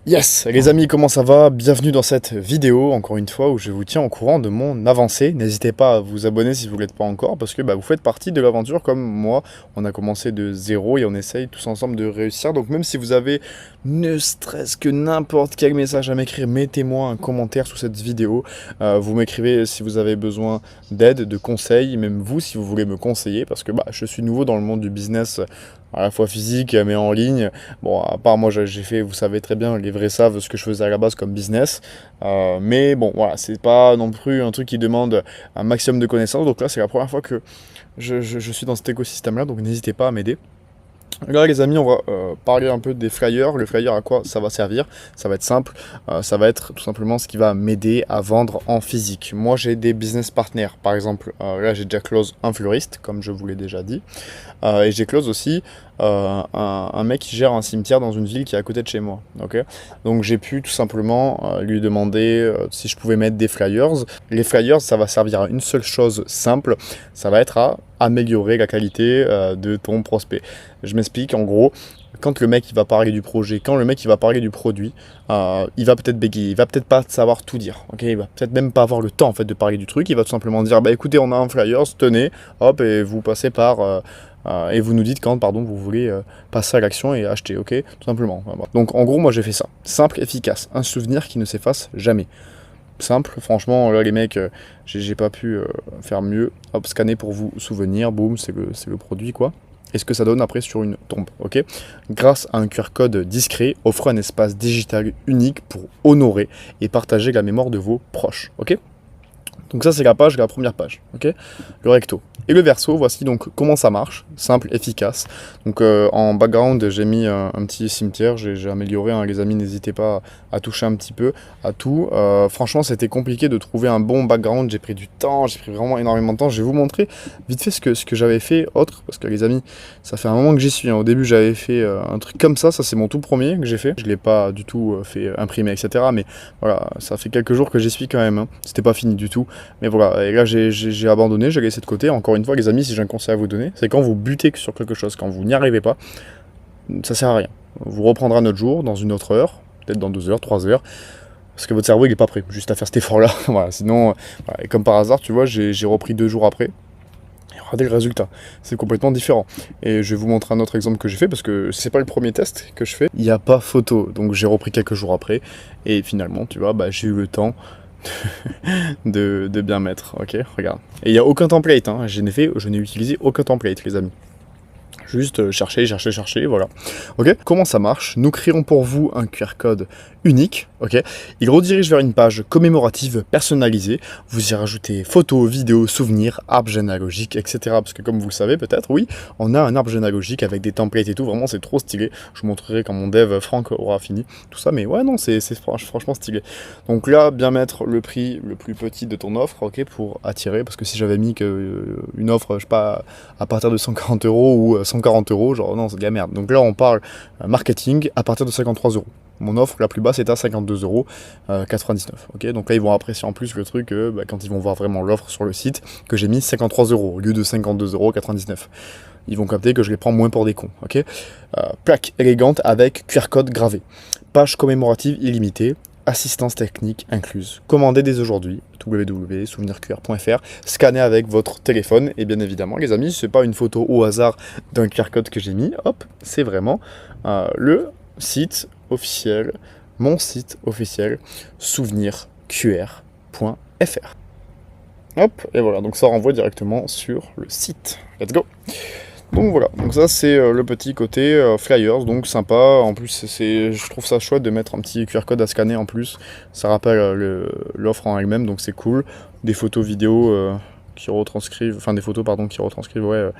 Yes, les amis, comment ça va? Bienvenue dans cette vidéo, encore une fois, où je vous tiens au courant de mon avancée. N'hésitez pas à vous abonner si vous ne l'êtes pas encore, parce que vous faites partie de l'aventure comme moi. On a commencé de zéro et on essaye tous ensemble de réussir. Donc même si vous avez ne serait-ce que n'importe quel message à m'écrire, mettez-moi un commentaire sous cette vidéo. Vous m'écrivez si vous avez besoin d'aide, de conseils, même vous si vous voulez me conseiller, parce que je suis nouveau dans le monde du business, à la fois physique mais en ligne. Bon, à part moi, j'ai fait, vous savez très bien, les vrais savent ce que je faisais à la base comme business. Mais bon, voilà, c'est pas non plus un truc qui demande un maximum de connaissances. Donc là, c'est la première fois que je suis dans cet écosystème-là, donc n'hésitez pas à m'aider. Là les amis, on va parler un peu des flyers. Le flyer, à quoi ça va servir? Ça va être simple, ça va être tout simplement ce qui va m'aider à vendre en physique. Moi j'ai des business partners, par exemple, là j'ai déjà close un fleuriste, comme je vous l'ai déjà dit, et j'ai close aussi un mec qui gère un cimetière dans une ville qui est à côté de chez moi. Ok, donc j'ai pu tout simplement lui demander si je pouvais mettre des flyers. Les flyers, ça va servir à une seule chose simple, ça va être à améliorer la qualité de ton prospect. Je m'explique, en gros, quand le mec il va parler du projet, quand le mec il va parler du produit, il va peut-être bégayer, il va peut-être pas savoir tout dire, ok, il va peut-être même pas avoir le temps en fait de parler du truc, il va tout simplement dire écoutez, on a un flyers, tenez, hop, et vous passez par et vous nous dites quand pardon vous voulez passer à l'action et acheter, ok, tout simplement. Voilà. Donc en gros moi j'ai fait ça, simple, efficace, un souvenir qui ne s'efface jamais. Simple, franchement, là les mecs, j'ai pas pu faire mieux. Hop, scanner pour vous souvenir, boum, c'est le produit quoi. Et ce que ça donne après sur une tombe, ok? Grâce à un QR code discret, offre un espace digital unique pour honorer et partager la mémoire de vos proches, ok? Donc ça c'est la première page, ok? Le recto. Et le verso, voici donc comment ça marche, simple, efficace. Donc en background j'ai mis un petit cimetière, j'ai amélioré, hein, les amis, n'hésitez pas à toucher un petit peu à tout. Franchement c'était compliqué de trouver un bon background, j'ai pris du temps, j'ai pris vraiment énormément de temps. Je vais vous montrer vite fait ce que j'avais fait autre, parce que les amis, ça fait un moment que j'y suis, hein. Au début j'avais fait un truc comme ça c'est mon tout premier que j'ai fait. Je ne l'ai pas du tout fait imprimer, etc. Mais voilà, ça fait quelques jours que j'y suis quand même, hein. C'était pas fini du tout. Mais voilà, et là j'ai abandonné, j'ai laissé de côté. Encore une fois les amis, si j'ai un conseil à vous donner, c'est quand vous butez sur quelque chose, quand vous n'y arrivez pas, ça sert à rien. Vous reprendrez un autre jour, dans une autre heure, peut-être dans 2 heures, 3 heures, parce que votre cerveau il est pas prêt juste à faire cet effort là. Voilà, sinon, voilà. Et comme par hasard, tu vois, j'ai repris 2 jours après. Et regardez le résultat, c'est complètement différent. Et je vais vous montrer un autre exemple que j'ai fait, parce que c'est pas le premier test que je fais. Il n'y a pas photo, donc j'ai repris quelques jours après. Et finalement, tu vois, j'ai eu le temps de bien mettre, ok, regarde. Et il n'y a aucun template, hein. Je n'ai utilisé aucun template, les amis. Juste chercher, voilà. Ok, comment ça marche? Nous créons pour vous un QR code unique, ok. Il redirige vers une page commémorative personnalisée. Vous y rajoutez photos, vidéos, souvenirs, arbre généalogique, etc. Parce que comme vous le savez peut-être, oui, on a un arbre généalogique avec des templates et tout. Vraiment, c'est trop stylé. Je vous montrerai quand mon dev Franck aura fini tout ça. Mais ouais, non, c'est franchement stylé. Donc là, bien mettre le prix le plus petit de ton offre, ok, pour attirer. Parce que si j'avais mis une offre, je sais pas, à partir de 140 € ou 140 €, genre non, c'est de la merde. Donc là, on parle marketing à partir de 53 €. Mon offre la plus basse est à 52,99 €. Ok, donc là ils vont apprécier en plus le truc quand ils vont voir vraiment l'offre sur le site que j'ai mis 53 € au lieu de 52,99 €. Ils vont capter que je les prends moins pour des cons. Ok, plaque élégante avec QR code gravé, page commémorative illimitée, assistance technique incluse. Commandez dès aujourd'hui, www.souvenirqr.fr, scannez avec votre téléphone, et bien évidemment les amis, c'est pas une photo au hasard d'un QR code que j'ai mis, hop, c'est vraiment le site officiel, mon site officiel, souvenirqr.fr. Hop, et voilà, donc ça renvoie directement sur le site. Let's go! Donc voilà, donc ça c'est le petit côté flyers, donc sympa. En plus je trouve ça chouette de mettre un petit QR code à scanner en plus. Ça rappelle l'offre en elle-même, donc c'est cool. Des photos vidéos qui retranscrivent, enfin des photos pardon qui retranscrivent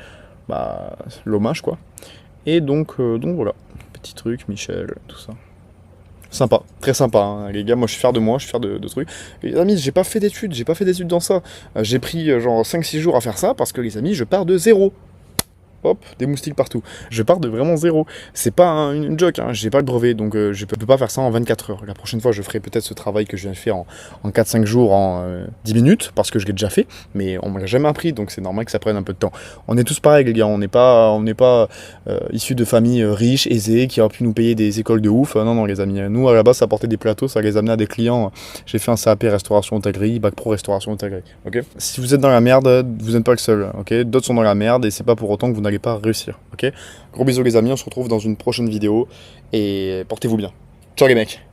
l'hommage quoi. Et donc voilà, petit truc, Michel, tout ça. Sympa, très sympa, hein. Les gars, moi je suis fier de moi, je suis fier de trucs. Et les amis, j'ai pas fait d'études dans ça. J'ai pris genre 5-6 jours à faire ça parce que les amis, je pars de zéro. hop, des moustiques partout. Je pars de vraiment zéro. C'est pas une joke, hein. J'ai pas le brevet, donc je peux pas faire ça en 24 heures. La prochaine fois, je ferai peut-être ce travail que je viens de faire en 4-5 jours, en 10 minutes, parce que je l'ai déjà fait, mais on me l'a jamais appris, donc c'est normal que ça prenne un peu de temps. On est tous pareils, les gars, on n'est pas issus de familles riches, aisées, qui auraient pu nous payer des écoles de ouf. Non, non, les amis, nous, à la base, ça portait des plateaux, ça les amenait à des clients. J'ai fait un CAP restauration hôtellerie, bac pro restauration hôtellerie, ok? Si vous êtes dans la merde, vous n'êtes pas le seul, ok? D'autres sont dans la merde, et c'est pas pour autant que vous n'allez pas réussir, ok? Gros bisous les amis, on se retrouve dans une prochaine vidéo, et portez-vous bien. Ciao les mecs!